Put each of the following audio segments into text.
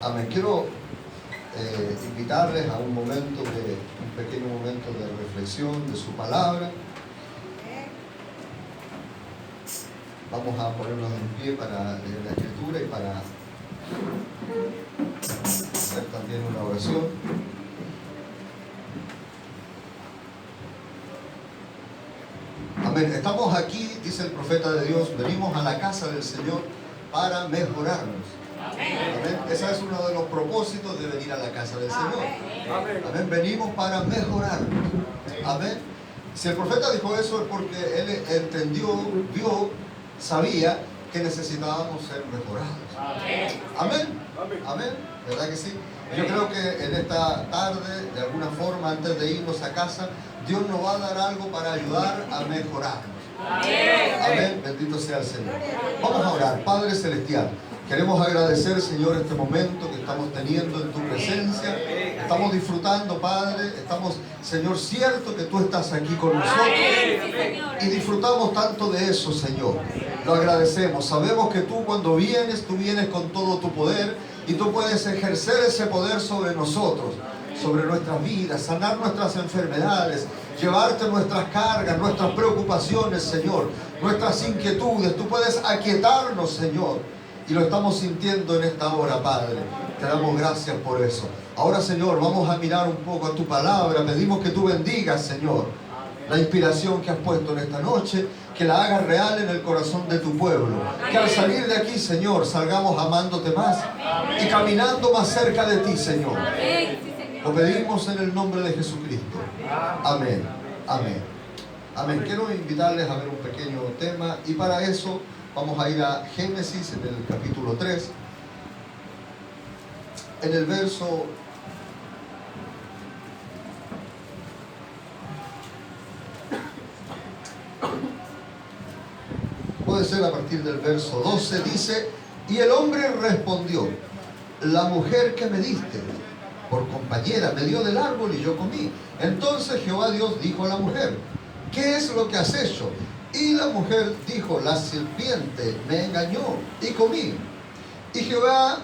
Amén. Quiero invitarles a un pequeño momento de reflexión de su palabra. Vamos a ponernos en pie para leer la Escritura y para hacer también una oración. Amén. Estamos aquí, dice el profeta de Dios, venimos a la casa del Señor para mejorarnos. Amén. Ese es uno de los propósitos de venir a la casa del Señor. Amén. Venimos para mejorarnos. Amén. Si el profeta dijo eso es porque él entendió, vio, sabía que necesitábamos ser mejorados. Amén. Amén. ¿Verdad que sí? Yo creo que en esta tarde, de alguna forma, antes de irnos a casa, Dios nos va a dar algo para ayudar a mejorarnos. Amén. Bendito sea el Señor. Vamos a orar. Padre Celestial, queremos agradecer, Señor, este momento que estamos teniendo en tu presencia. Estamos disfrutando, Padre. Estamos, Señor, cierto que tú estás aquí con nosotros. Y disfrutamos tanto de eso, Señor. Lo agradecemos. Sabemos que tú cuando vienes, tú vienes con todo tu poder. Y tú puedes ejercer ese poder sobre nosotros, sobre nuestras vidas, sanar nuestras enfermedades, llevarte nuestras cargas, nuestras preocupaciones, Señor, nuestras inquietudes. Tú puedes aquietarnos, Señor. Y lo estamos sintiendo en esta hora, Padre. Te damos gracias por eso. Ahora, Señor, vamos a mirar un poco a tu palabra. Pedimos que tú bendigas, Señor, la inspiración que has puesto en esta noche, que la hagas real en el corazón de tu pueblo. Que al salir de aquí, Señor, salgamos amándote más y caminando más cerca de ti, Señor. Lo pedimos en el nombre de Jesucristo. Amén. Amén. Amén. Quiero invitarles a ver un pequeño tema y para eso vamos a ir a Génesis en el capítulo 3. En el verso puede ser a partir del verso 12, dice: y el hombre respondió: la mujer que me diste por compañera me dio del árbol y yo comí. Entonces Jehová Dios dijo a la mujer: ¿qué es lo que has hecho? Y la mujer dijo: la serpiente me engañó y comí. Y Jehová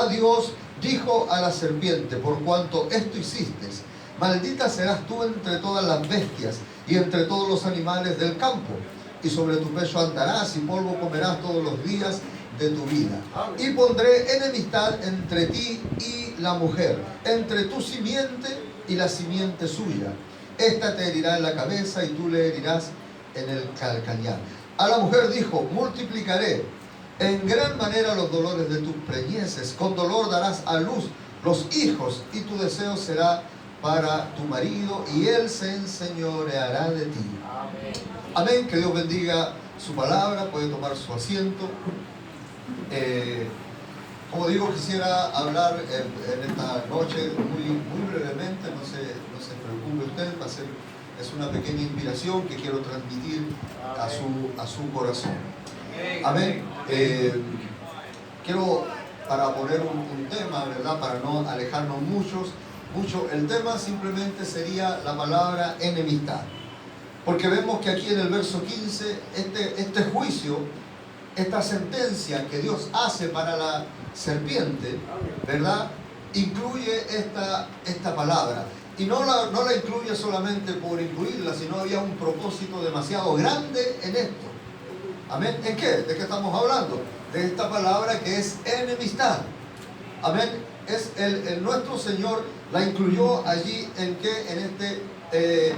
Dios dijo a la serpiente: por cuanto esto hiciste, maldita serás tú entre todas las bestias y entre todos los animales del campo. Y sobre tu pecho andarás y polvo comerás todos los días de tu vida. Y pondré enemistad entre ti y la mujer, entre tu simiente y la simiente suya. Esta te herirá en la cabeza y tú le herirás en el calcañar. A la mujer dijo: multiplicaré en gran manera los dolores de tus preñeces. Con dolor darás a luz los hijos y tu deseo será para tu marido y él se enseñoreará de ti. Amén. Que Dios bendiga su palabra. Puede tomar su asiento. Como digo, quisiera hablar en esta noche muy brevemente. No se preocupe usted. Es una pequeña inspiración que quiero transmitir a su corazón. Amén. Quiero, para poner un tema, ¿verdad? Para no alejarnos mucho, el tema simplemente sería la palabra enemistad. Porque vemos que aquí en el verso 15, este juicio, esta sentencia que Dios hace para la serpiente, ¿verdad? Incluye esta palabra. Y no la incluye solamente por incluirla, sino había un propósito demasiado grande en esto. Amén. ¿En qué? ¿De qué estamos hablando? De esta palabra que es enemistad. Amén. Es nuestro Señor la incluyó allí en este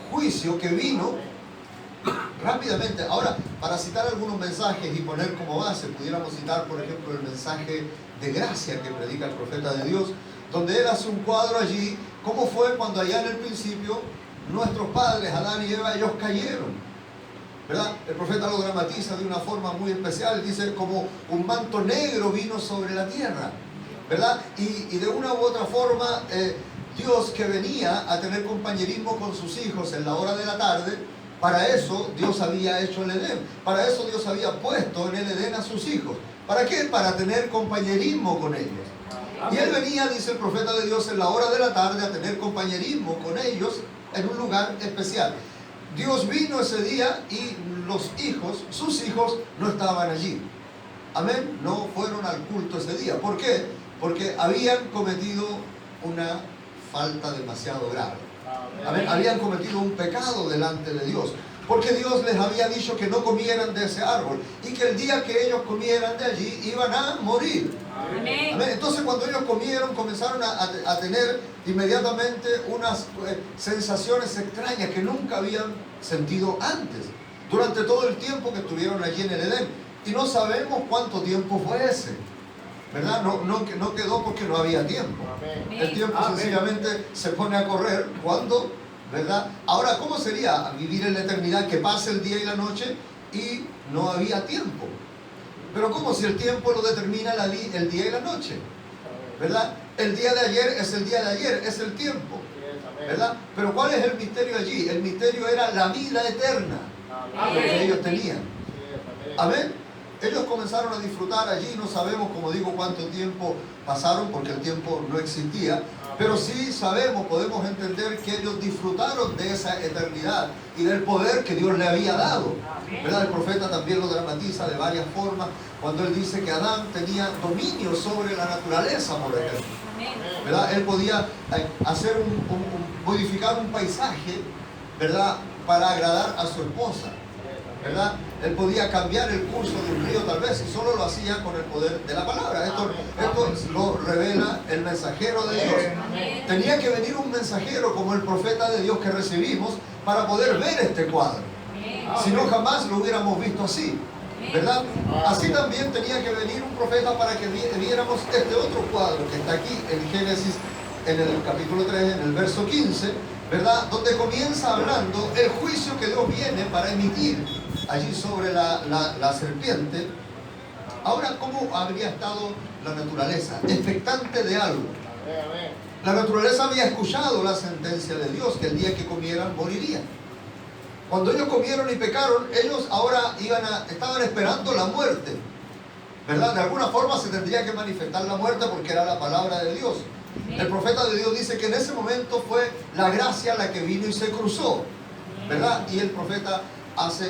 juicio que vino rápidamente. Ahora, para citar algunos mensajes y poner como base, pudiéramos citar, por ejemplo, el mensaje de gracia que predica el profeta de Dios, donde él hace un cuadro allí, cómo fue cuando allá en el principio nuestros padres, Adán y Eva, ellos cayeron, ¿verdad? El profeta lo dramatiza de una forma muy especial, dice como un manto negro vino sobre la tierra, ¿verdad? Y de una u otra forma, Dios que venía a tener compañerismo con sus hijos en la hora de la tarde, para eso Dios había hecho el Edén, para eso Dios había puesto en el Edén a sus hijos. ¿Para qué? Para tener compañerismo con ellos. Y él venía, dice el profeta de Dios, en la hora de la tarde a tener compañerismo con ellos en un lugar especial. Dios vino ese día y sus hijos no estaban allí. Amén. No fueron al culto ese día. ¿Por qué? Porque habían cometido una falta demasiado grave. Amén. Habían cometido un pecado delante de Dios. Porque Dios les había dicho que no comieran de ese árbol y que el día que ellos comieran de allí iban a morir. Amén. Amén. Entonces cuando ellos comieron comenzaron a tener inmediatamente unas sensaciones extrañas que nunca habían sentido antes. Durante todo el tiempo que estuvieron allí en el Edén. Y no sabemos cuánto tiempo fue ese. ¿Verdad? No quedó porque no había tiempo. Amén. El tiempo sencillamente se pone a correr cuando, ¿verdad? Ahora, ¿cómo sería vivir en la eternidad que pase el día y la noche y no había tiempo? Pero ¿cómo si el tiempo lo determina el día y la noche? ¿Verdad? El día de ayer es el día de ayer, es el tiempo. ¿Verdad? Pero ¿cuál es el misterio allí? El misterio era la vida eterna que ellos tenían. Amén. Ellos comenzaron a disfrutar allí, no sabemos, como digo, cuánto tiempo pasaron porque el tiempo no existía, pero sí sabemos, podemos entender que ellos disfrutaron de esa eternidad y del poder que Dios le había dado. ¿Verdad? El profeta también lo dramatiza de varias formas cuando él dice que Adán tenía dominio sobre la naturaleza, por ejemplo. ¿Verdad? Él podía hacer modificar un paisaje, ¿verdad?, para agradar a su esposa. ¿Verdad? Él podía cambiar el curso de un río tal vez y solo lo hacía con el poder de la palabra. Esto lo revela el mensajero de Dios. Tenía que venir un mensajero como el profeta de Dios que recibimos para poder ver este cuadro. Si no, jamás lo hubiéramos visto así. ¿Verdad? Así también tenía que venir un profeta para que viéramos este otro cuadro que está aquí en Génesis, en el capítulo 3, en el verso 15, ¿verdad? Donde comienza hablando el juicio que Dios viene para emitir allí sobre la serpiente. Ahora, ¿cómo habría estado la naturaleza? Expectante de algo. La naturaleza había escuchado la sentencia de Dios, que el día que comieran morirían. Cuando ellos comieron y pecaron, ellos ahora estaban esperando la muerte. ¿Verdad? De alguna forma se tendría que manifestar la muerte porque era la palabra de Dios. El profeta de Dios dice que en ese momento fue la gracia la que vino y se cruzó. ¿Verdad? Y el profeta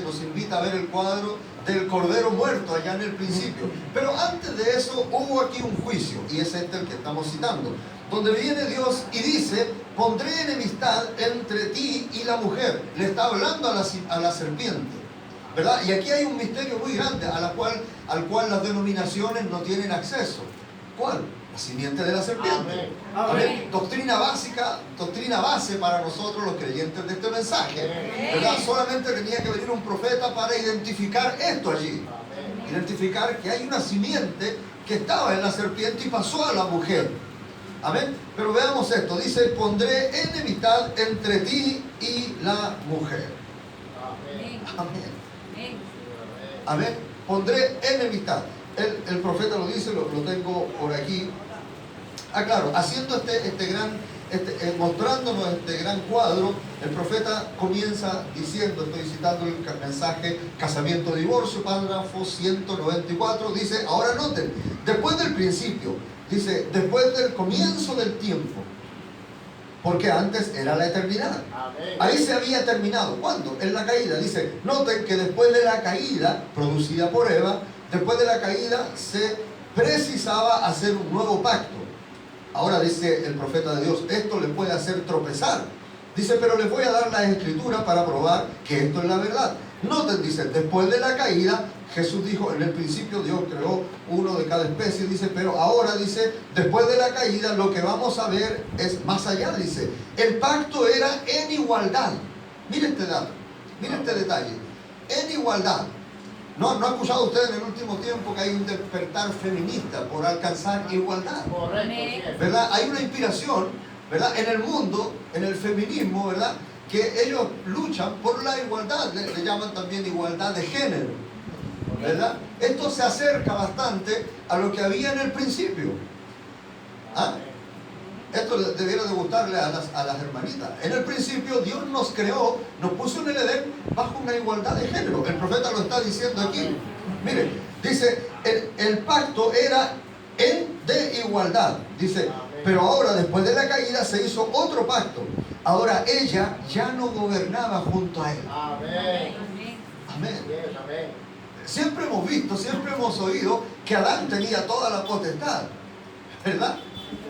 nos invita a ver el cuadro del cordero muerto allá en el principio. Pero antes de eso hubo aquí un juicio, y es este el que estamos citando, donde viene Dios y dice: pondré enemistad entre ti y la mujer. Le está hablando a la serpiente, ¿verdad? Y aquí hay un misterio muy grande al cual las denominaciones no tienen acceso. ¿Cuál? La simiente de la serpiente. Amén. Doctrina básica, doctrina base para nosotros los creyentes de este mensaje, ¿verdad? Solamente tenía que venir un profeta para identificar esto allí. Identificar que hay una simiente que estaba en la serpiente y pasó a la mujer. Amén. Pero veamos esto. Dice: pondré enemistad entre ti y la mujer. Amén. Amén. Pondré enemistad. El profeta lo dice, lo tengo por aquí. Claro, haciendo mostrándonos este gran cuadro, el profeta comienza diciendo, estoy citando el mensaje Casamiento, Divorcio, párrafo 194, dice: ahora noten, después del principio, dice, después del comienzo del tiempo, porque antes era la eternidad. Ahí se había terminado. ¿Cuándo? En la caída. Dice, noten que después de la caída producida por Eva, después de la caída se precisaba hacer un nuevo pacto. Ahora dice el profeta de Dios, esto le puede hacer tropezar. Dice, pero les voy a dar las escrituras para probar que esto es la verdad. Noten, dice, después de la caída, Jesús dijo, en el principio Dios creó uno de cada especie, dice, pero ahora, dice, después de la caída, lo que vamos a ver es más allá, dice. El pacto era en igualdad. Mire este dato, mire este detalle. En igualdad. ¿No ha escuchado usted en el último tiempo que hay un despertar feminista por alcanzar igualdad? Correcto. ¿Verdad? Hay una inspiración, ¿verdad?, en el mundo, en el feminismo, ¿verdad?, que ellos luchan por la igualdad, le llaman también igualdad de género, ¿verdad? Esto se acerca bastante a lo que había en el principio. ¿Ah? Esto debiera de gustarle a las hermanitas. En el principio Dios nos creó, nos puso en el Edén bajo una igualdad de género. El profeta lo está diciendo aquí. Mire, dice, el pacto era de igualdad. Dice, pero ahora después de la caída se hizo otro pacto. Ahora ella ya no gobernaba junto a él. Amén. Siempre hemos visto, siempre hemos oído que Adán tenía toda la potestad. ¿verdad?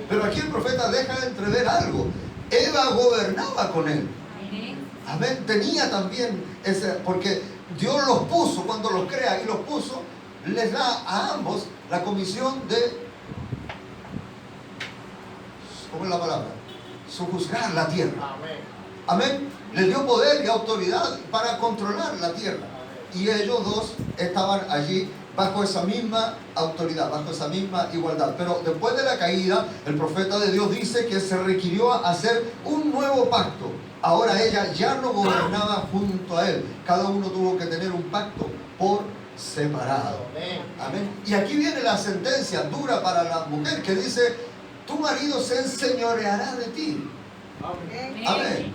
Pero aquí el profeta deja de entrever algo. Eva gobernaba con él. Amén. Tenía también ese, porque Dios los puso, cuando los crea y los puso, les da a ambos la comisión de, ¿cómo es la palabra? Sojuzgar la tierra. Amén. Les dio poder y autoridad para controlar la tierra. Y ellos dos estaban allí bajo esa misma autoridad, bajo esa misma igualdad. Pero después de la caída, el profeta de Dios dice que se requirió hacer un nuevo pacto. Ahora ella ya no gobernaba junto a él. Cada uno tuvo que tener un pacto por separado. Amén. Y aquí viene la sentencia dura para la mujer que dice: tu marido se enseñoreará de ti. Amén.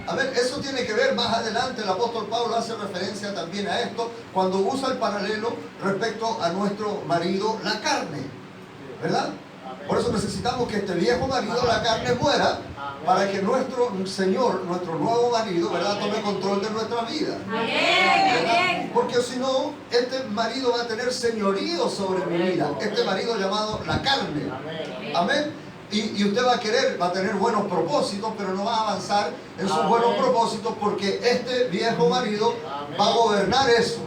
Amén. Eso tiene que ver más adelante. El apóstol Pablo hace referencia también a esto cuando usa el paralelo respecto a nuestro marido, la carne, ¿verdad? Por eso necesitamos que este viejo marido, la carne, muera para que nuestro Señor, nuestro nuevo marido, ¿verdad?, tome control de nuestra vida, ¿verdad? Porque si no, este marido va a tener señorío sobre mi vida, este marido llamado la carne. Amén. Y usted va a querer, va a tener buenos propósitos, pero no va a avanzar en sus buenos propósitos porque este viejo marido va a gobernar eso.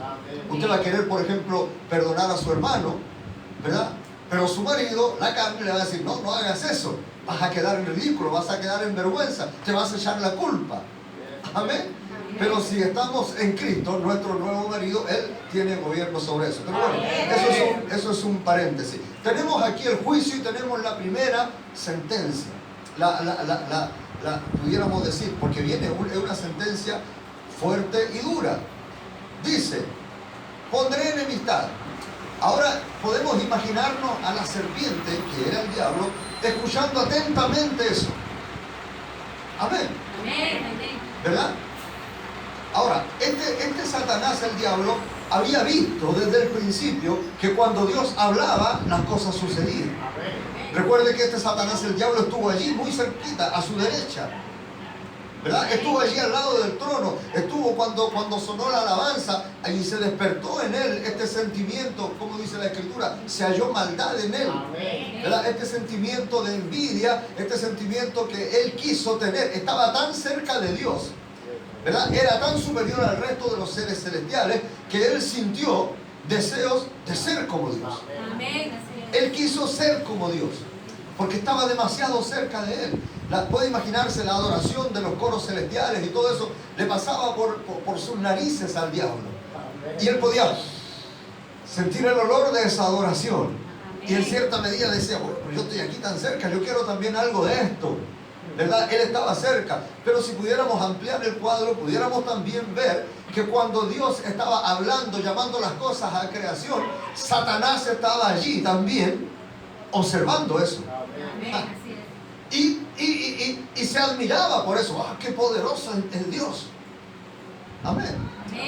Usted va a querer, por ejemplo, perdonar a su hermano, ¿verdad? Pero su marido, la carne, le va a decir: no, no hagas eso. Vas a quedar en ridículo, vas a quedar en vergüenza, te vas a echar la culpa. Amén. Pero si estamos en Cristo, nuestro nuevo marido, Él tiene gobierno sobre eso. Pero bueno, eso es un paréntesis. Tenemos aquí el juicio y tenemos la primera sentencia. Pudiéramos decir, porque viene una sentencia fuerte y dura. Dice: pondré enemistad. Ahora podemos imaginarnos a la serpiente, que era el diablo, escuchando atentamente eso. Amén. ¿Verdad? Ahora, este Satanás, el diablo, había visto desde el principio que cuando Dios hablaba, las cosas sucedían. Recuerde que este Satanás, el diablo, estuvo allí muy cerquita, a su derecha, ¿verdad? Estuvo allí al lado del trono, estuvo cuando sonó la alabanza, y se despertó en él este sentimiento, como dice la Escritura, se halló maldad en él, ¿verdad? Este sentimiento de envidia, este sentimiento que él quiso tener, estaba tan cerca de Dios, ¿verdad? Era tan superior al resto de los seres celestiales que él sintió deseos de ser como Dios. Él quiso ser como Dios porque estaba demasiado cerca de él. Puede imaginarse la adoración de los coros celestiales y todo eso le pasaba por sus narices al diablo, y él podía sentir el olor de esa adoración, y en cierta medida decía: bueno, pero yo estoy aquí tan cerca, yo quiero también algo de esto, ¿verdad? Él estaba cerca. Pero si pudiéramos ampliar el cuadro, pudiéramos también ver que cuando Dios estaba hablando, llamando las cosas a creación, Satanás estaba allí también observando eso. Y se admiraba por eso. ¡Ah, qué poderoso es Dios! Amén.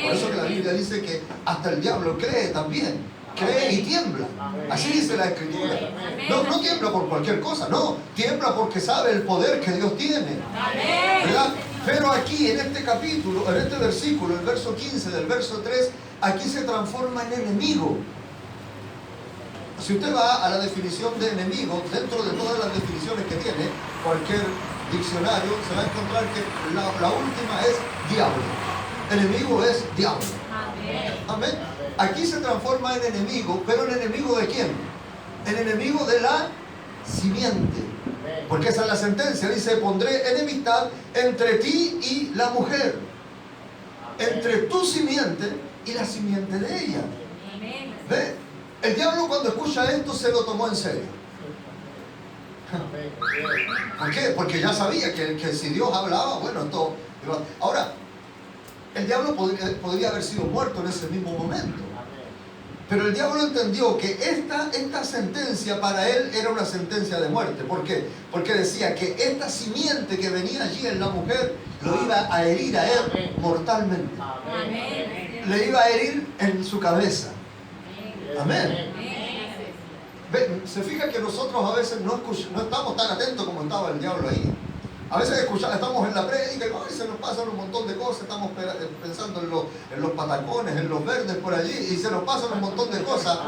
Por eso que la Biblia dice que hasta el diablo cree también. Cree y tiembla. Así dice la Escritura. No tiembla por cualquier cosa, no. Tiembla porque sabe el poder que Dios tiene, ¿verdad? Pero aquí en este capítulo, en este versículo, el verso 15 del verso 3, aquí se transforma en enemigo. Si usted va a la definición de enemigo, dentro de todas las definiciones que tiene cualquier diccionario, se va a encontrar que la última es diablo. Enemigo es diablo. Amén. Aquí se transforma en enemigo, pero ¿en enemigo de quién? En enemigo de la simiente. Porque esa es la sentencia. Dice: pondré enemistad entre ti y la mujer, entre tu simiente y la simiente de ella. ¿Ve? El diablo, cuando escucha esto, se lo tomó en serio. ¿Por qué? Porque ya sabía que si Dios hablaba, bueno, esto... Ahora, el diablo podría haber sido muerto en ese mismo momento. Pero el diablo entendió que esta sentencia para él era una sentencia de muerte. ¿Por qué? Porque decía que esta simiente que venía allí en la mujer lo iba a herir a él mortalmente. Le iba a herir en su cabeza. Amén. Se fija que nosotros a veces no estamos tan atentos como estaba el diablo ahí. A veces estamos en la prédica y se nos pasan un montón de cosas, estamos pensando en los patacones, en los verdes por allí, y se nos pasan un montón de cosas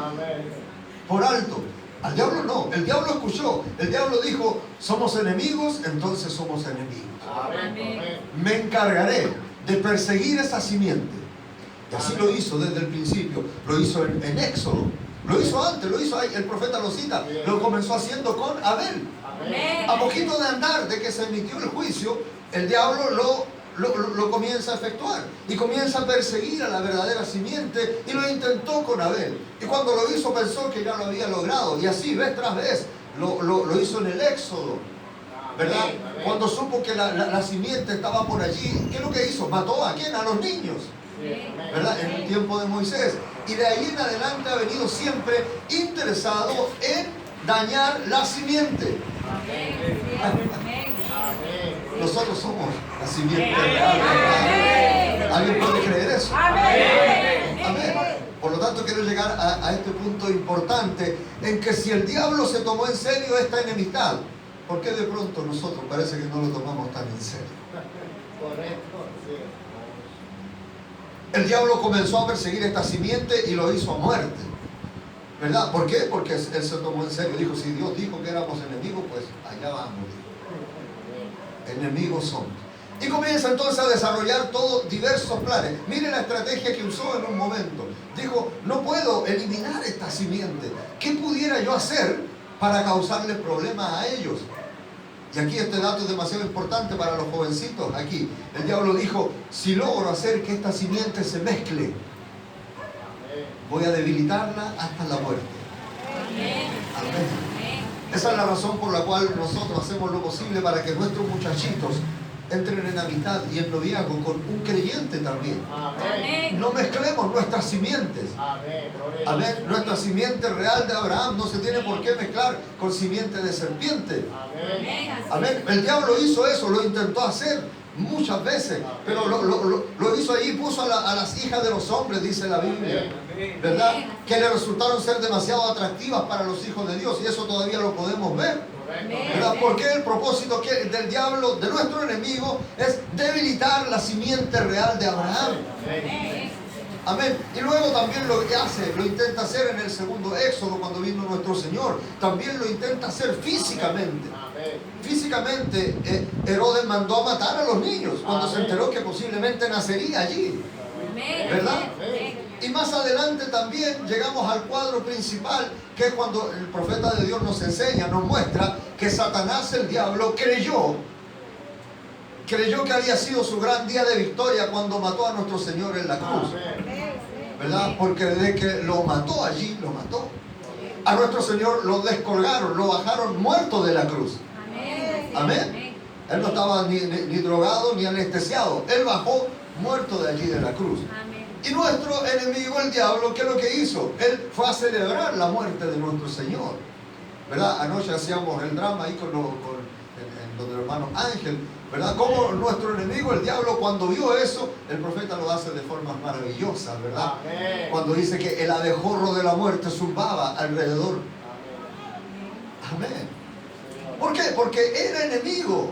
por alto. Al diablo no, el diablo escuchó, el diablo dijo, somos enemigos, entonces somos enemigos. Amén. Me encargaré de perseguir esa simiente. Y así lo hizo desde el principio, lo hizo en Éxodo, lo hizo antes, lo hizo ahí, el profeta lo cita, lo comenzó haciendo con Abel. A poquito de andar, de que se emitió el juicio, el diablo lo comienza a efectuar y comienza a perseguir a la verdadera simiente, y lo intentó con Abel, y cuando lo hizo pensó que ya lo había logrado, y así vez tras vez lo hizo en el Éxodo, ¿verdad? Cuando supo que la simiente estaba por allí, ¿qué es lo que hizo? Mató ¿a quién? A los niños, ¿verdad? En el tiempo de Moisés, y de ahí en adelante ha venido siempre interesado en dañar la simiente. Nosotros somos la simiente real, ¿verdad? ¿Alguien puede creer eso? Amén. Por lo tanto, quiero llegar a este punto importante en que si el diablo se tomó en serio esta enemistad, ¿por qué de pronto nosotros parece que no lo tomamos tan en serio? El diablo comenzó a perseguir esta simiente y lo hizo a muerte, ¿verdad? ¿Por qué? Porque él se tomó en serio. Dijo, si Dios dijo que éramos enemigos, pues allá vamos. Enemigos somos. Y comienza entonces a desarrollar todos diversos planes. Mire la estrategia que usó en un momento. Dijo, no puedo eliminar esta simiente. ¿Qué pudiera yo hacer para causarle problemas a ellos? Y aquí este dato es demasiado importante para los jovencitos. Aquí el diablo dijo, si logro hacer que esta simiente se mezcle, voy a debilitarla hasta la muerte. Amén. Esa es la razón por la cual nosotros hacemos lo posible para que nuestros muchachitos entren en amistad y en noviazgo con un creyente también. Amén. No mezclemos nuestras simientes. Amén. Nuestra simiente real de Abraham no se tiene por qué mezclar con simiente de serpiente. Amén. El diablo hizo eso, lo intentó hacer muchas veces, pero lo hizo allí, puso a las hijas de los hombres, dice la Biblia, ¿verdad? Que le resultaron ser demasiado atractivas para los hijos de Dios, y eso todavía lo podemos ver, ¿verdad? Porque el propósito del diablo, de nuestro enemigo, es debilitar la simiente real de Abraham. Amén. Y luego también lo hace, lo intenta hacer en el segundo Éxodo, cuando vino nuestro Señor. También lo intenta hacer físicamente. Físicamente, Herodes mandó a matar a los niños cuando se enteró que posiblemente nacería allí, ¿verdad? Y más adelante también llegamos al cuadro principal, que es cuando el profeta de Dios nos enseña, nos muestra que Satanás, el diablo, creyó que había sido su gran día de victoria cuando mató a nuestro Señor en la cruz, ¿verdad? Porque desde que lo mató allí, lo mató. A nuestro Señor lo descolgaron, lo bajaron muerto de la cruz. Amén. Él no estaba ni drogado ni anestesiado. Él bajó muerto de allí de la cruz. Y nuestro enemigo, el diablo, ¿qué es lo que hizo? Él fue a celebrar la muerte de nuestro Señor, ¿verdad? Anoche hacíamos el drama ahí con el hermano Ángel, ¿verdad? Como nuestro enemigo, el diablo, cuando vio eso, el profeta lo hace de formas maravillosas, ¿verdad? Amén. Cuando dice que el abejorro de la muerte zumbaba alrededor. Amén. ¿Por qué? Porque era enemigo.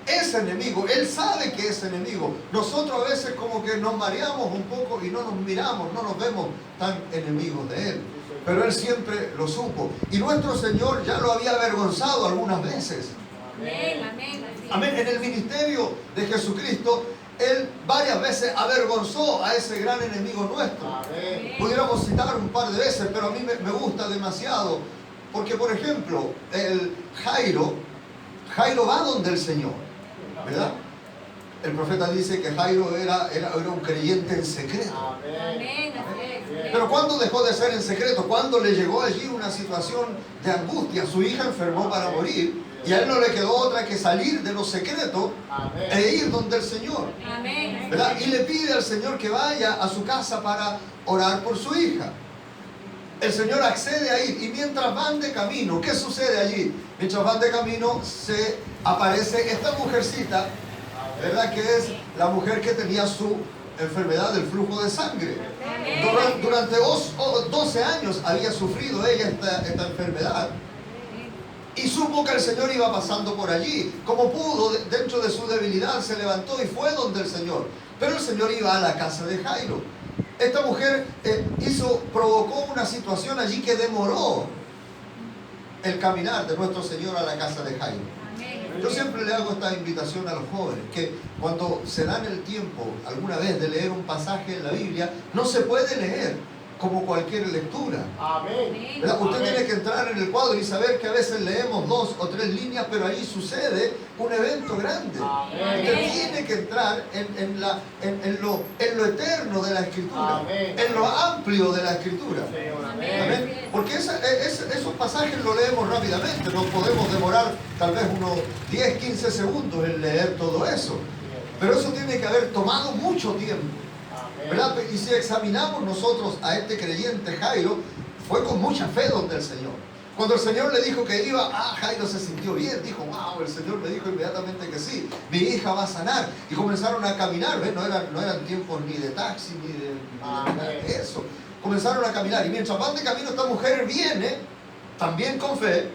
Es enemigo. Él sabe que es enemigo. Nosotros a veces como que nos mareamos un poco y no nos miramos, no nos vemos tan enemigos de Él. Pero Él siempre lo supo. Y nuestro Señor ya lo había avergonzado algunas veces. Amén. En el ministerio de Jesucristo, Él varias veces avergonzó a ese gran enemigo nuestro. Amén. Pudiéramos citar un par de veces, pero a mí me gusta demasiado. Porque, por ejemplo, el Jairo va donde el Señor, ¿verdad? El profeta dice que Jairo era un creyente en secreto. Amén. Pero ¿cuándo dejó de ser en secreto? Cuando le llegó allí una situación de angustia. Su hija enfermó para morir. Y a él no le quedó otra que salir de los secretos e ir donde el Señor. Amén. ¿Verdad? Y le pide al Señor que vaya a su casa para orar por su hija. El Señor accede a ir, y mientras van de camino, ¿qué sucede allí? Mientras van de camino se aparece esta mujercita, ¿verdad? Que es la mujer que tenía su enfermedad del flujo de sangre. Durante 12 años había sufrido ella esta enfermedad. Y supo que el Señor iba pasando por allí. Como pudo, dentro de su debilidad, se levantó y fue donde el Señor. Pero el Señor iba a la casa de Jairo. Esta mujer provocó una situación allí que demoró el caminar de nuestro Señor a la casa de Jairo. Amén. Yo siempre le hago esta invitación a los jóvenes, que cuando se dan el tiempo alguna vez de leer un pasaje en la Biblia, no se puede leer como cualquier lectura. Amén. ¿Verdad? Usted Amén. tiene que entrar en el cuadro y saber que a veces leemos 2 o 3 líneas, pero ahí sucede un evento grande. Amén. Usted tiene que entrar en lo eterno de la Escritura, Amén. en lo amplio de la Escritura. Señor, Amén. Amén. Porque esos pasajes los leemos rápidamente, nos podemos demorar tal vez unos 10, 15 segundos en leer todo eso. Pero eso tiene que haber tomado mucho tiempo, ¿verdad? Y si examinamos nosotros a este creyente Jairo, fue con mucha fe donde el Señor. Cuando el Señor le dijo que iba, Jairo se sintió bien, dijo, wow, el Señor me dijo inmediatamente que sí, mi hija va a sanar. Y comenzaron a caminar, ¿ves? No eran tiempos ni de taxi, ni de nada de eso. Comenzaron a caminar, y mientras van de camino esta mujer viene, también con fe,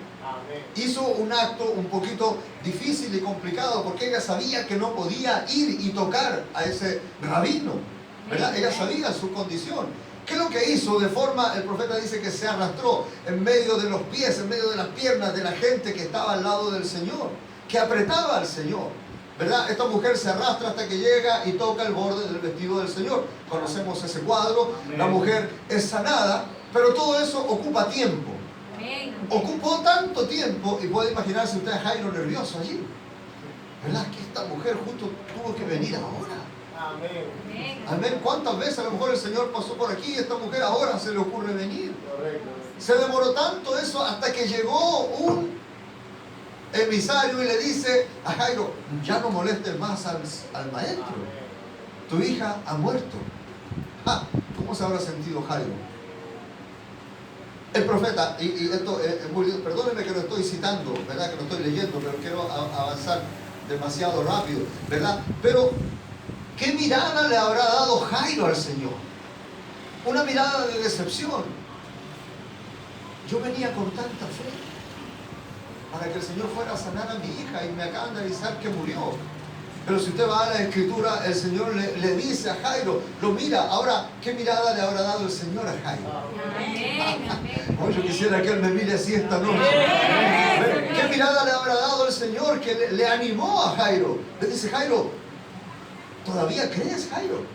hizo un acto un poquito difícil y complicado, porque ella sabía que no podía ir y tocar a ese rabino, ¿verdad? Ella sabía su condición. ¿Qué es lo que hizo? De forma, el profeta dice que se arrastró en medio de los pies, en medio de las piernas de la gente que estaba al lado del Señor, que apretaba al Señor, ¿verdad? Esta mujer se arrastra hasta que llega y toca el borde del vestido del Señor. Conocemos ese cuadro, la mujer es sanada, pero todo eso ocupa tiempo. Ocupó tanto tiempo, y puede imaginarse usted a Jairo nervioso allí, ¿verdad? Que esta mujer justo tuvo que venir ahora. Amén. Amén. ¿Cuántas veces a lo mejor el Señor pasó por aquí y esta mujer ahora se le ocurre venir? Correcto. Se demoró tanto eso hasta que llegó un emisario y le dice a Jairo, ya no molestes más al maestro, tu hija ha muerto. ¿Cómo se habrá sentido Jairo? El profeta, y esto es muy, perdónenme que lo estoy citando, ¿verdad? Que lo estoy leyendo, pero quiero avanzar demasiado rápido, ¿verdad? Pero, ¿qué mirada le habrá dado Jairo al Señor? Una mirada de decepción. Yo venía con tanta fe para que el Señor fuera a sanar a mi hija y me acaban de avisar que murió. Pero si usted va a la Escritura, el Señor le dice a Jairo, lo mira. Ahora, ¿qué mirada le habrá dado el Señor a Jairo? Oh, yo quisiera que Él me mire así esta noche. ¿Qué mirada le habrá dado el Señor que le animó a Jairo? Le dice, Jairo, ¿todavía crees, Jairo?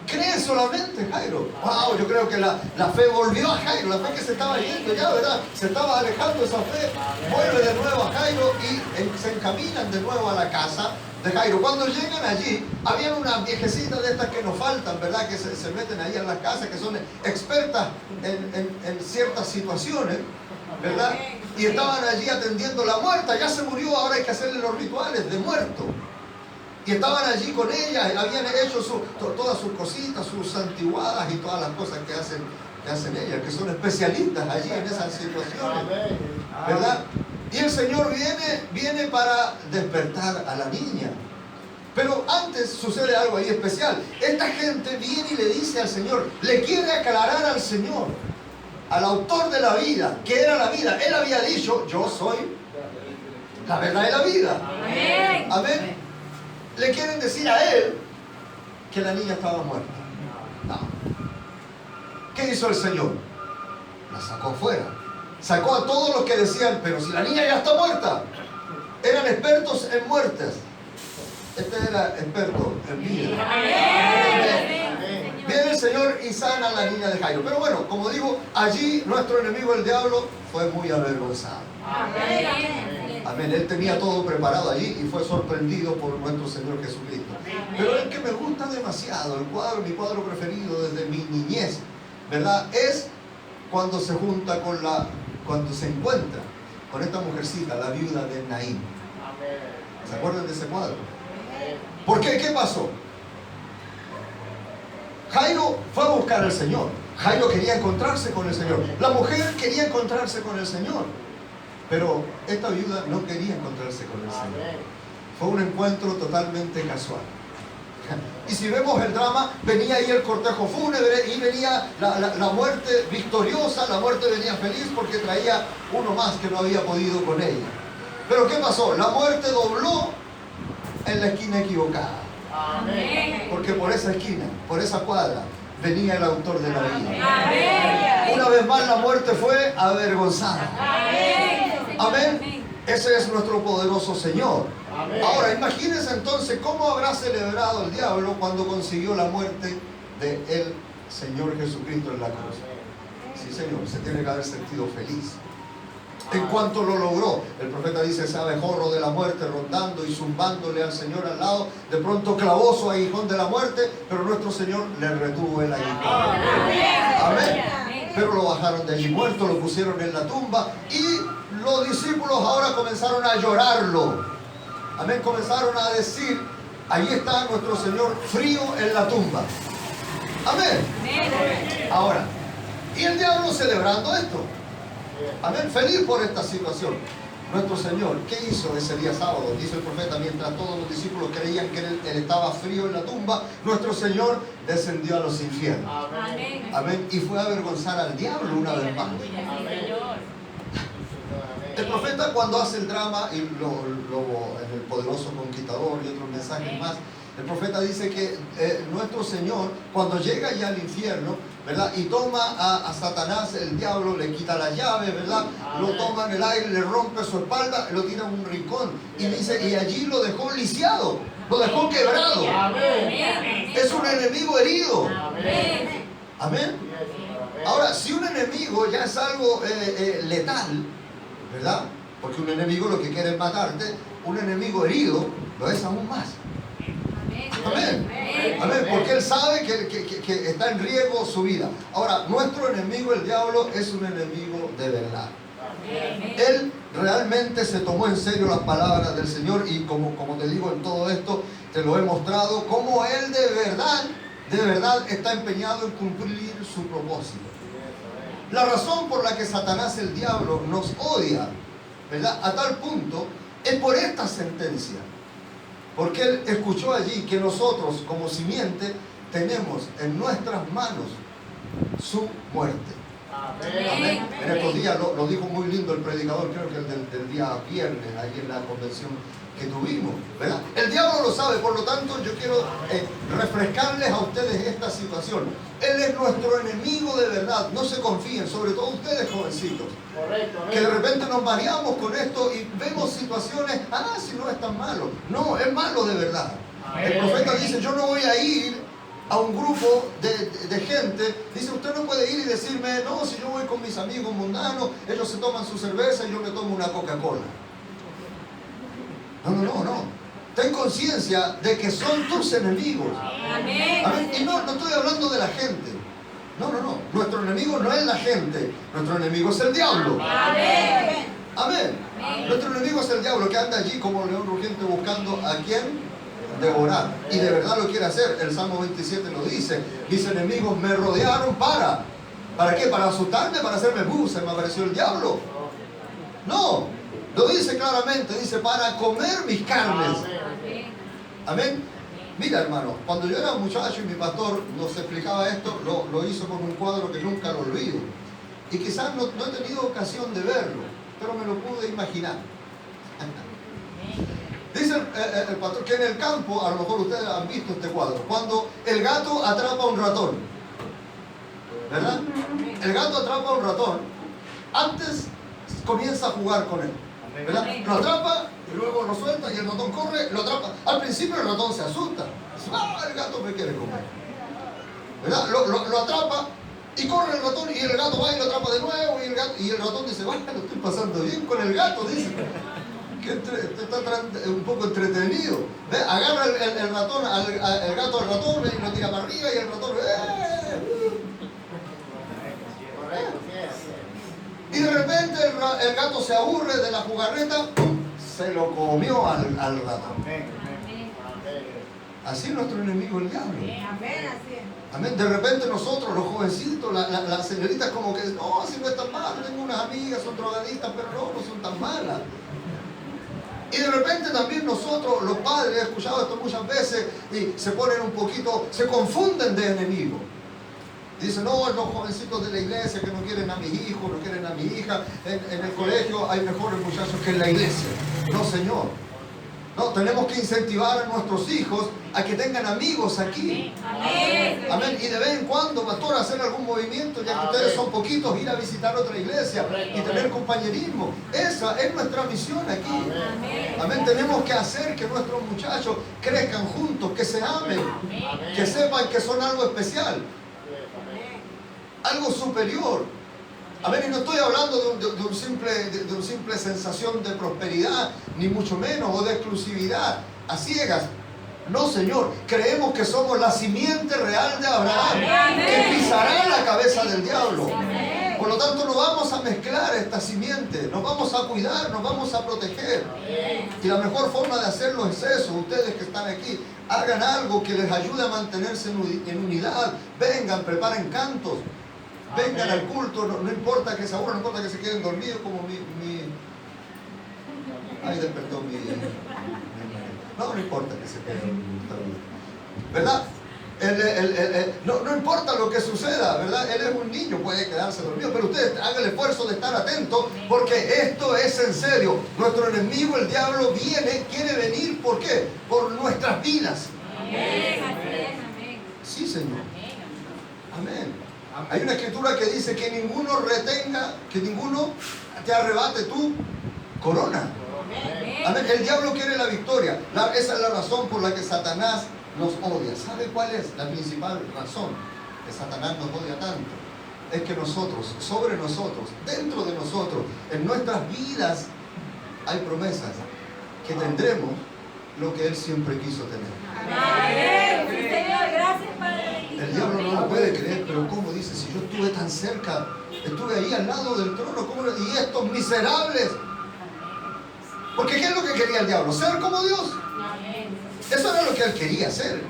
¿Crees solamente, Jairo? Wow, yo creo que la fe volvió a Jairo, la fe que se estaba yendo ya, ¿verdad? Se estaba alejando esa fe, vuelve de nuevo a Jairo y se encaminan de nuevo a la casa de Jairo. Cuando llegan allí, habían unas viejecitas de estas que nos faltan, ¿verdad? Que se meten ahí en las casas, que son expertas en ciertas situaciones, ¿verdad? Y estaban allí atendiendo la muerta, ya se murió, ahora hay que hacerle los rituales de muerto. Y estaban allí con ella, habían hecho todas sus cositas, sus santiguadas y todas las cosas que hacen ellas, que son especialistas allí en esas situaciones, ¿verdad? Y el Señor viene para despertar a la niña. Pero antes sucede algo ahí especial. Esta gente viene y le dice al Señor, le quiere aclarar al Señor, al autor de la vida, ¿qué era la vida? Él había dicho, yo soy la verdad de la vida. Amén. Amén. Le quieren decir a él que la niña estaba muerta. No. ¿Qué hizo el Señor? La sacó afuera. Sacó a todos los que decían, pero si la niña ya está muerta. Eran expertos en muertes. Este era experto en vida. Amén. Viene el Señor y sana a la niña de Jairo. Pero bueno, como digo, allí nuestro enemigo, el diablo, fue muy avergonzado. Amén. Él tenía todo preparado allí y fue sorprendido por nuestro Señor Jesucristo. Pero el que me gusta demasiado, mi cuadro preferido desde mi niñez, ¿verdad? Es cuando se junta cuando se encuentra con esta mujercita, la viuda de Naín. ¿Se acuerdan de ese cuadro? ¿Por qué? ¿Qué pasó? Jairo fue a buscar al Señor. Jairo quería encontrarse con el Señor. La mujer quería encontrarse con el Señor. Pero esta viuda no quería encontrarse con el Señor. Fue un encuentro totalmente casual. Y si vemos el drama, venía ahí el cortejo fúnebre y venía la muerte victoriosa, la muerte venía feliz porque traía uno más que no había podido con ella. Pero ¿qué pasó? La muerte dobló en la esquina equivocada. Porque por esa esquina, por esa cuadra, venía el autor de la vida. Una vez más la muerte fue avergonzada. Amén. Ese es nuestro poderoso Señor. Amén. Ahora, imagínense entonces cómo habrá celebrado el diablo cuando consiguió la muerte de el Señor Jesucristo en la cruz. Sí, Señor, se tiene que haber sentido feliz. En cuanto lo logró, el profeta dice, ese abejorro de la muerte rondando y zumbándole al Señor al lado, de pronto clavó su aguijón de la muerte, pero nuestro Señor le retuvo el aguijón. Amén. Pero lo bajaron de allí muerto, lo pusieron en la tumba y los discípulos ahora comenzaron a llorarlo. Amén, comenzaron a decir, ahí está nuestro Señor frío en la tumba. Amén. Ahora, y el diablo celebrando esto. Amén, feliz por esta situación. Nuestro Señor, ¿qué hizo ese día sábado? Dice el profeta, mientras todos los discípulos creían que él estaba frío en la tumba, nuestro Señor descendió a los infiernos. Amén. Amén, y fue a avergonzar al diablo una vez más. El profeta cuando hace el drama y en el poderoso conquistador y otros mensajes más, el profeta dice que nuestro Señor cuando llega ya al infierno, ¿verdad? Y toma a Satanás, el diablo, le quita la llave, ¿verdad? Lo toma en el aire, le rompe su espalda, lo tira en un rincón y dice, y allí lo dejó lisiado, lo dejó quebrado. Es un enemigo herido. Amén. Ahora, si un enemigo ya es algo letal, ¿verdad? Porque un enemigo lo que quiere es matarte, un enemigo herido lo es aún más. Amén. Amén. Porque él sabe que está en riesgo su vida. Ahora, nuestro enemigo, el diablo, es un enemigo de verdad. Él realmente se tomó en serio las palabras del Señor y como te digo en todo esto, te lo he mostrado, cómo él de verdad está empeñado en cumplir su propósito. La razón por la que Satanás, el diablo, nos odia, ¿verdad? A tal punto, es por esta sentencia. Porque él escuchó allí que nosotros, como simiente, tenemos en nuestras manos su muerte. Amén. En estos días lo dijo muy lindo el predicador, creo que el del día viernes, ahí en la convención que tuvimos, ¿verdad? El diablo lo sabe, por lo tanto yo quiero refrescarles a ustedes esta situación. Él es nuestro enemigo de verdad, no se confíen, sobre todo ustedes jovencitos. Correcto. Que de repente nos mareamos con esto y vemos situaciones, si no es tan malo. No, es malo de verdad. El profeta dice, yo no voy a ir a un grupo de gente, dice, usted no puede ir y decirme, no, si yo voy con mis amigos mundanos, ellos se toman su cerveza y yo me tomo una Coca-Cola. No. Ten conciencia de que son tus enemigos. Amén. Y no estoy hablando de la gente. No. Nuestro enemigo no es la gente. Nuestro enemigo es el diablo. Amén. Nuestro enemigo es el diablo que anda allí como león rugiente buscando a quien devorar. Y de verdad lo quiere hacer. El Salmo 27 lo dice. Mis enemigos me rodearon ¿para qué? Para asustarme, para hacerme se me apareció el diablo. No. Lo dice claramente, dice, para comer mis carnes. Amén. Mira, hermano, cuando yo era muchacho y mi pastor nos explicaba esto, lo hizo con un cuadro que nunca lo olvido. Y quizás no he tenido ocasión de verlo, pero me lo pude imaginar. Dice el pastor que en el campo, a lo mejor ustedes han visto este cuadro, cuando el gato atrapa a un ratón, ¿verdad? El gato atrapa a un ratón, antes comienza a jugar con él. ¿Verdad? Lo atrapa y luego lo suelta y el ratón corre, lo atrapa. Al principio el ratón se asusta. Dice, el gato me quiere comer. ¿Verdad? Lo atrapa y corre el ratón y el gato va y lo atrapa de nuevo y el ratón dice, lo estoy pasando bien con el gato, dice. Que está un poco entretenido. ¿Ve? Agarra el ratón, el gato al ratón y lo tira para arriba y el ratón... Y de repente el gato se aburre de la jugarreta, se lo comió al ratón. Así es nuestro enemigo el diablo. Amén. De repente nosotros, los jovencitos, las señoritas como que, no, si no es tan malo, tengo unas amigas, son drogadictas, pero no son tan malas. Y de repente también nosotros, los padres, he escuchado esto muchas veces, y se ponen un poquito, se confunden de enemigo. Dicen, no, los jovencitos de la iglesia que no quieren a mis hijos, no quieren a mi hija. En el colegio hay mejores muchachos que en la iglesia. No, Señor. No, tenemos que incentivar a nuestros hijos a que tengan amigos aquí. Amén. Amén. Y de vez en cuando, pastor, hacer algún movimiento, ya que ustedes son poquitos, ir a visitar otra iglesia y tener compañerismo. Esa es nuestra misión aquí. Amén. Tenemos que hacer que nuestros muchachos crezcan juntos, que se amen, que sepan que son algo especial, algo superior. Amén. Y no estoy hablando de una simple sensación de prosperidad, ni mucho menos, o de exclusividad a ciegas. No, Señor, creemos que somos la simiente real de Abraham, que pisará la cabeza del diablo. Por lo tanto, no vamos a mezclar esta simiente, nos vamos a cuidar, nos vamos a proteger. Y la mejor forma de hacerlo es eso. Ustedes que están aquí, hagan algo que les ayude a mantenerse en unidad. Vengan, preparen cantos. Vengan al culto, no importa que se aburran, no importa que se queden dormidos como Ay, despertó mi... No importa que se queden dormidos. ¿Verdad? No importa lo que suceda, ¿verdad? Él es un niño, puede quedarse dormido, pero ustedes hagan el esfuerzo de estar atentos, porque esto es en serio. Nuestro enemigo, el diablo, quiere venir, ¿por qué? Por nuestras vidas. Amén. Sí, Señor. Amén. Hay una escritura que dice que ninguno retenga, que ninguno te arrebate tu corona. Amén. El diablo quiere la victoria. Esa es la razón por la que Satanás nos odia. ¿Sabe cuál es la principal razón que Satanás nos odia tanto? Es que nosotros, sobre nosotros, dentro de nosotros, en nuestras vidas hay promesas que tendremos lo que él siempre quiso tener. Amén. Sí, Señor, gracias, Padre. El diablo no lo puede creer, pero ¿cómo dice? Si yo estuve tan cerca, estuve ahí al lado del trono, ¿cómo? Y estos miserables. Porque ¿qué es lo que quería el diablo? Ser como Dios. Eso era lo que él quería hacer,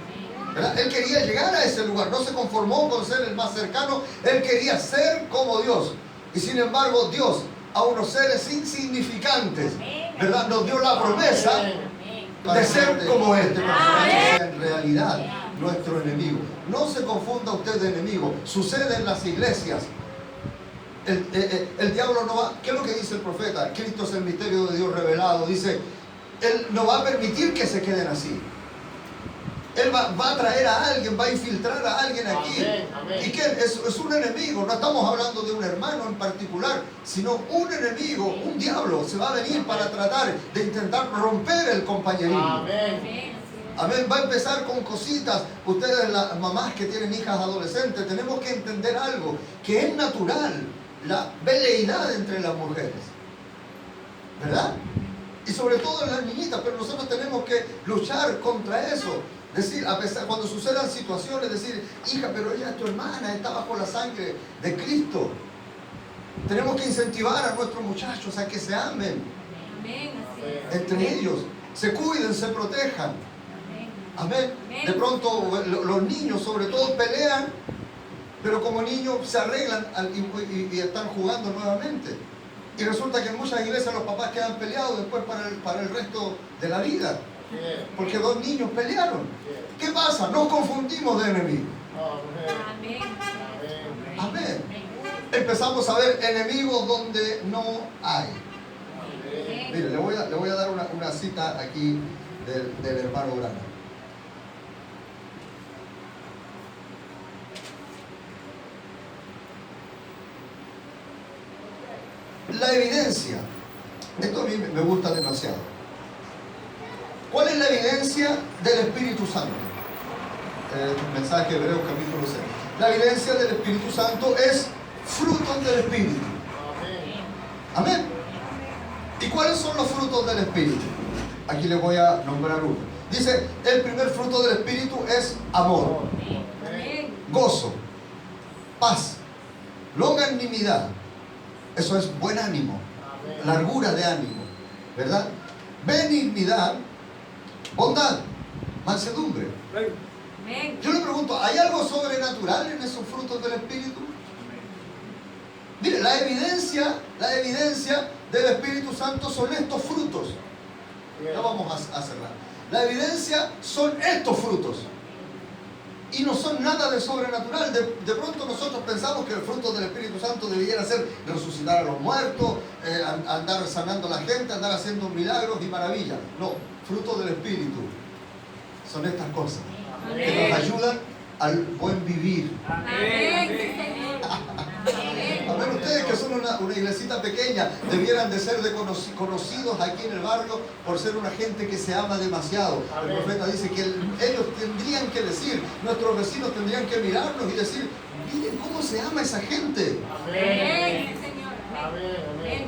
¿verdad? Él quería llegar a ese lugar, no se conformó con ser el más cercano, él quería ser como Dios. Y sin embargo, Dios, a unos seres insignificantes, ¿verdad?, nos dio la promesa de ser como este personaje, que sea en realidad nuestro enemigo. No se confunda usted de enemigo, sucede en las iglesias. El diablo no va, ¿qué es lo que dice el profeta? Cristo es el misterio de Dios revelado. Dice, él no va a permitir que se queden así. Él va a traer a alguien, va a infiltrar a alguien aquí. ¿Y qué? Es un enemigo. No estamos hablando de un hermano en particular, sino un enemigo, un diablo. Se va a venir para tratar de intentar romper el compañerismo. Amén. Va a empezar con cositas. Ustedes, las mamás que tienen hijas adolescentes, tenemos que entender algo, que es natural, la veleidad entre las mujeres, ¿verdad? Y sobre todo en las niñitas, pero nosotros tenemos que luchar contra eso. Decir, a pesar, cuando sucedan situaciones, decir, hija, pero ella es tu hermana, está bajo la sangre de Cristo. Tenemos que incentivar a nuestros muchachos a que se amen entre ellos, se cuiden, se protejan. Amén. De pronto los niños sobre todo pelean, pero como niños se arreglan y están jugando nuevamente. Y resulta que en muchas iglesias los papás quedan peleados después para el resto de la vida. Porque dos niños pelearon. ¿Qué pasa? Nos confundimos de enemigos. Amén. Empezamos a ver enemigos donde no hay. Mire, le voy a dar una cita aquí del hermano Grana. La evidencia, esto a mí me gusta demasiado. ¿Cuál es la evidencia del Espíritu Santo? Mensaje Hebreos capítulo 6. La evidencia del Espíritu Santo es frutos del Espíritu. Amén. ¿Y cuáles son los frutos del Espíritu? Aquí les voy a nombrar uno. Dice, el primer fruto del Espíritu es amor, gozo, paz, longanimidad. Eso es buen ánimo, largura de ánimo, ¿verdad? Benignidad, bondad, mansedumbre. Yo le pregunto, ¿hay algo sobrenatural en esos frutos del Espíritu? Mire, la evidencia del Espíritu Santo son estos frutos. Ya vamos a cerrar. La evidencia son estos frutos. y no son nada de sobrenatural. De pronto nosotros pensamos que el fruto del Espíritu Santo debiera ser resucitar a los muertos, andar sanando a la gente, andar haciendo milagros y maravillas. No, fruto del Espíritu son estas cosas que nos ayudan al buen vivir. Amén, sí, Señor. A ver, ustedes que son una iglesita pequeña, debieran de ser conocidos aquí en el barrio por ser una gente que se ama demasiado. El profeta dice que ellos tendrían que decir, nuestros vecinos tendrían que mirarnos y decir, miren cómo se ama esa gente. Amén, Señor. Amén.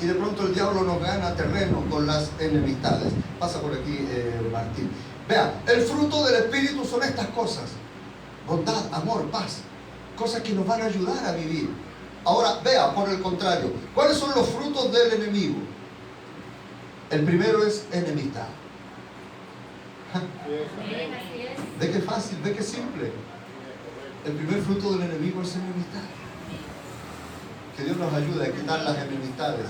Y de pronto el diablo nos gana terreno con las enemistades. Pasa por aquí, Martín. Vea, el fruto del Espíritu son estas cosas: bondad, amor, paz. Cosas que nos van a ayudar a vivir. Ahora, vea, por el contrario, ¿cuáles son los frutos del enemigo? El primero es enemistad. Amén, así es. Ve que fácil, ve que simple. El primer fruto del enemigo es enemistad. Que Dios nos ayude a quitar las enemistades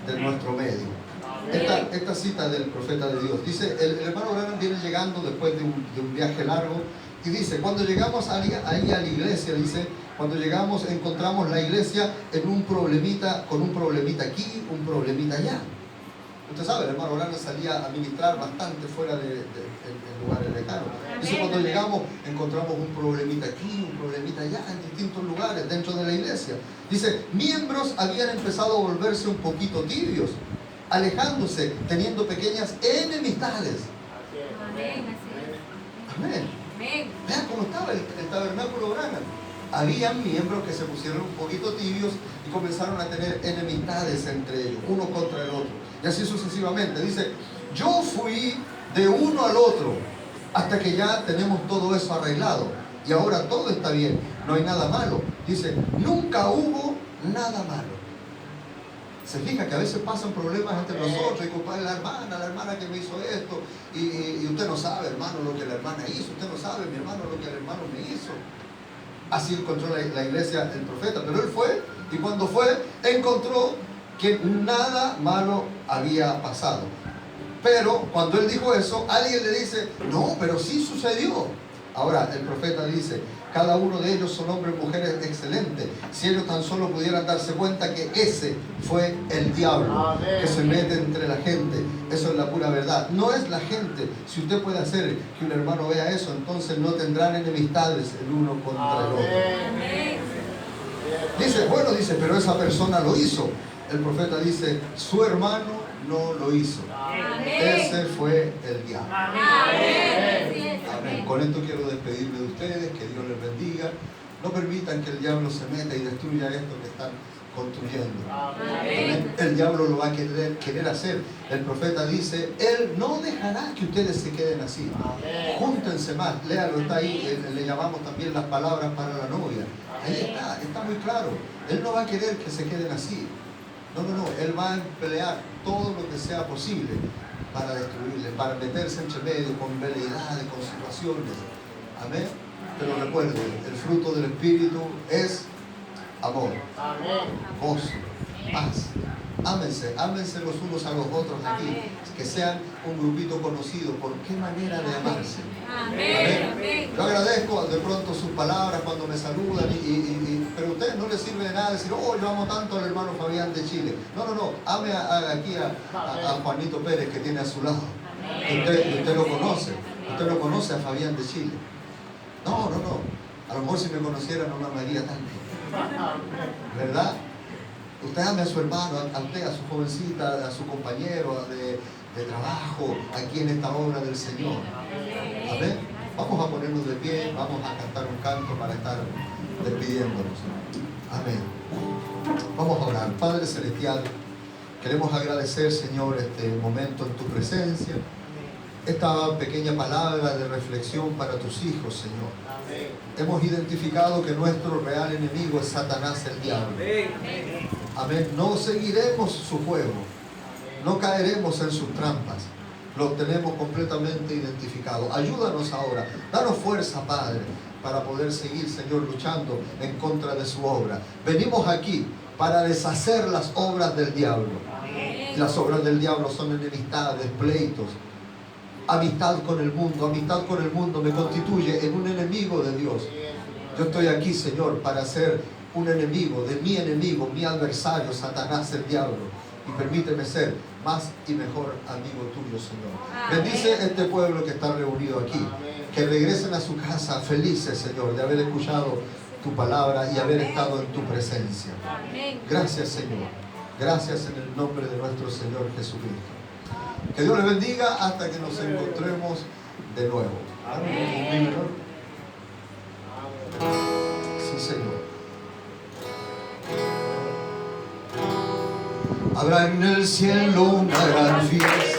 de nuestro medio. Esta cita del profeta de Dios dice, el hermano Branham viene llegando después de un viaje largo y dice, cuando llegamos ahí a la iglesia, dice, cuando llegamos encontramos la iglesia en un problemita, con un problemita aquí, un problemita allá. Usted sabe, el hermano Branham salía a ministrar bastante fuera de lugares lejanos. Dice, cuando llegamos encontramos un problemita aquí, un problemita allá, en distintos lugares dentro de la iglesia. Dice, miembros habían empezado a volverse un poquito tibios, alejándose, teniendo pequeñas enemistades. Amén, así es. Amén. Amén. Vean cómo estaba el tabernáculo Branham. Habían miembros que se pusieron un poquito tibios y comenzaron a tener enemistades entre ellos, uno contra el otro. Y así sucesivamente. Dice, yo fui de uno al otro hasta que ya tenemos todo eso arreglado. Y ahora todo está bien, no hay nada malo. Dice, nunca hubo nada malo. Se fija que a veces pasan problemas entre nosotros y compadre, la hermana que me hizo esto, y usted no sabe, hermano, lo que la hermana hizo, usted no sabe, mi hermano, lo que el hermano me hizo. Así encontró la iglesia el profeta, pero él fue, y cuando fue, encontró que nada malo había pasado. Pero cuando él dijo eso, alguien le dice, no, pero sí sucedió. Ahora el profeta dice, cada uno de ellos son hombres y mujeres excelentes. Si ellos tan solo pudieran darse cuenta que ese fue el diablo que se mete entre la gente. Eso es la pura verdad. No es la gente. Si usted puede hacer que un hermano vea eso, entonces no tendrán enemistades el uno contra el otro. Amén. Dice, bueno, dice, pero esa persona lo hizo. El profeta dice, su hermano no lo hizo. Amén. Ese fue el diablo. Amén. Así es. Amén. Con esto quiero despedirme de ustedes, que Dios les bendiga. No permitan que el diablo se meta y destruya esto que están construyendo. Amén. El diablo lo va a querer hacer. El profeta dice, él no dejará que ustedes se queden así. Júntense más. Léalo, está ahí. Le llamamos también las palabras para la novia. Ahí está muy claro. Él no va a querer que se queden así. No, él va a emplear todo lo que sea posible para destruirle, para meterse entre medio con veleidades, con situaciones. Amén. Pero recuerden, el fruto del Espíritu es amor, gozo, paz. Ámense los unos a los otros aquí. Que sean un grupito conocido. ¿Por qué manera de amarse? Amén. Amén. Yo agradezco de pronto sus palabras cuando me saludan, pero a ustedes no les sirve de nada decir, oh, yo amo tanto al hermano Fabián de Chile. No. Ame aquí a Juanito Pérez que tiene a su lado. Usted lo conoce. Usted lo conoce a Fabián de Chile. No. A lo mejor si me conociera no me amaría tanto. ¿Verdad? Usted ame a su hermano, a usted, a su jovencita, a su compañero de trabajo, aquí en esta obra del Señor. Amén. Vamos a ponernos de pie, vamos a cantar un canto para estar despidiéndonos. Amén. Vamos a orar. Padre Celestial, queremos agradecer, Señor, este momento en tu presencia, esta pequeña palabra de reflexión para tus hijos, Señor. Hemos identificado que nuestro real enemigo es Satanás, el diablo. Amén. No seguiremos su juego, no caeremos en sus trampas. Lo tenemos completamente identificado. Ayúdanos ahora, danos fuerza, Padre, para poder seguir, Señor, luchando en contra de su obra. Venimos aquí para deshacer las obras del diablo. Las obras del diablo son enemistades, pleitos, amistad con el mundo me constituye en un enemigo de Dios. Yo estoy aquí, Señor, para ser un enemigo, mi adversario, Satanás, el diablo. Y permíteme ser más y mejor amigo tuyo, Señor. Bendice este pueblo que está reunido aquí. Que regresen a su casa felices, Señor, de haber escuchado tu palabra y haber estado en tu presencia. Gracias, Señor. Gracias en el nombre de nuestro Señor Jesucristo. Que Dios les bendiga hasta que nos encontremos de nuevo. Amén. Sí, Señor. Habrá en el cielo una gran fiesta.